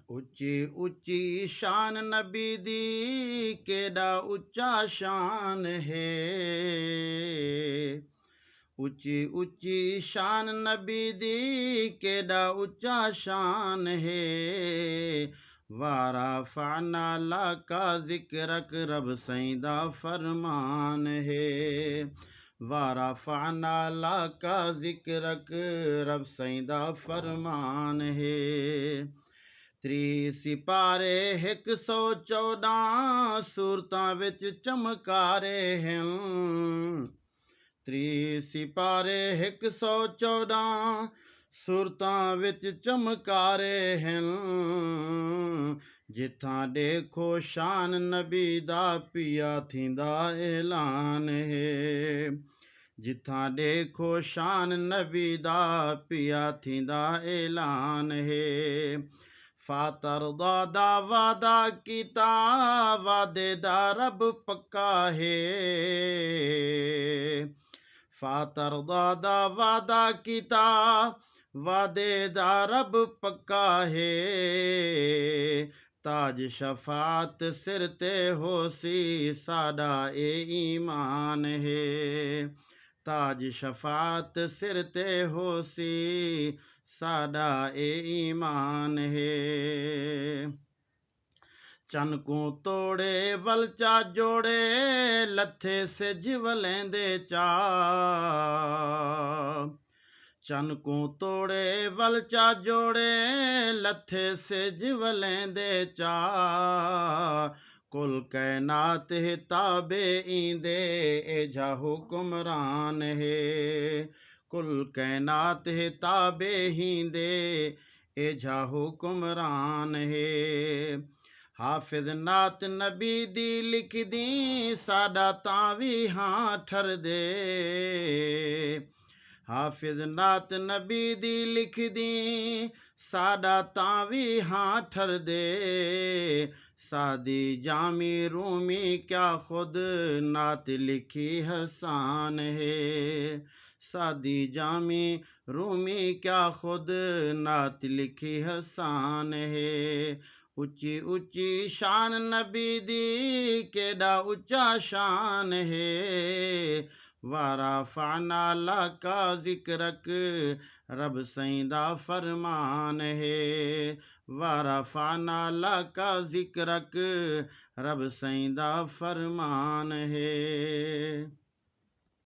ਉੱਚੀ ਉੱਚੀ ਸ਼ਾਨ ਨਬੀ ਦੀ, ਕਿਹੜਾ ਉੱਚਾ ਸ਼ਾਨ ਹੈ। ਉੱਚੀ ਉੱਚੀ ਸ਼ਾਨ ਨਬੀ ਦੀ, ਕਿਹੜਾ ਉੱਚਾ ਸ਼ਾਨ ਹੈ। ਵਾਰਾ ਫਾਨਾ ਲਾਕਾ ਜ਼ਿਕਰਕ, ਰੱਬ ਸਾਈਂ ਦਾ ਫਰਮਾਨ ਹੈ। ਵਾਰਾ ਫਾਨਾ ਲਾਕਾ ਜ਼ਿਕਰਕ, ਰੱਬ ਸਾਈਂ ਦਾ ਫਰਮਾਨ ਹੈ। 30 ਸਿਪਾਰੇ 114 ਸੂਰਤਾਂ ਵਿੱਚ ਚਮਕਾਰੇ ਹਨ। 30 ਸਿਪਾਰੇ 114 ਸੂਰਤਾਂ ਵਿੱਚ ਚਮਕਾਰੇ ਹਨ। ਜਿੱਥਾਂ ਦੇਖੋ ਸ਼ਾਨ ਨਬੀ ਦਾ, ਪਿਆ ਥੀਂਦਾ ਐਲਾਨ ਹੈ। ਜਿੱਥਾਂ ਦੇਖੋ ਸ਼ਾਨ ਨਬੀ ਦਾ, ਪਿਆ ਥੀਂਦਾ ਐਲਾਨ ਹੈ। ਫਾਤਰਦਾ ਦਾ ਵਾਦਾ ਕੀਤਾ, ਵਾਦੇ ਦਾ ਰੱਬ ਪੱਕਾ ਹੈ। ਫਾਤਰਦਾ ਦਾ ਵਾਦਾ ਕੀਤਾ, ਵਾਦੇ ਦਾ ਰੱਬ ਪੱਕਾ ਹੈ। ਤਾਜ ਸ਼ਫਾਤ ਸਿਰ ਤੇ ਹੋਸੀ, ਸਾਡਾ ਇਹ ਈਮਾਨ ਹੈ। ਤਾਜ ਸ਼ਫਾਤ ਸਿਰ ਤੇ ਹੋਸੀ, ਸਾਡਾ ਇਹ ਈਮਾਨ ਹੈ। ਚੰਨ ਕੋ ਤੋੜੇ ਵਲਚਾ ਜੋੜੇ, ਲੱਥੇ ਸਿਜ ਵਲੈਂਦੇ ਚਾ। ਚੰਨ ਕੋ ਤੋੜੇ ਵਲਚਾ ਜੋੜੇ, ਲੱਥੇ ਸਿਜ ਵਲੈਂਦੇ ਚਾ। ਕੁਲ ਕਾਇਨਾਤ ਤਾਬੇ ਈਂਦੇ, एजा हुक्मरान है। कुल कायनात ताबे हींदे, एजा हुक्मरान है। हाफिज नात नबी दी लिखदी, साडा तां भी हां ठरदे। हाफिज नात नबी दी लिखदी, साडा तां भी हां ठरदे। सादी जामी रूमी क्या खुद, नात लिखी हसान है। सादी जामी रूमी क्या खुद, नात लिखी हसान है। ਉੱਚੀ ਉੱਚੀ ਸ਼ਾਨ ਨਬੀ ਦੀ, ਕਿਹੜਾ ਉੱਚਾ ਸ਼ਾਨ ਹੈ। ਵਾਰਾ ਫਾਨਾ ਲਾਕਾ ਜ਼ਿਕਰਕ, ਰੱਬ ਸਾਈਂ ਦਾ ਫਰਮਾਨ ਹੈ। ਵਾਰਾ ਫਾਨਾ ਲਾਕਾ ਜ਼ਿਕਰਕ, ਰੱਬ ਸਾਈਂ ਦਾ ਫਰਮਾਨ ਹੈ।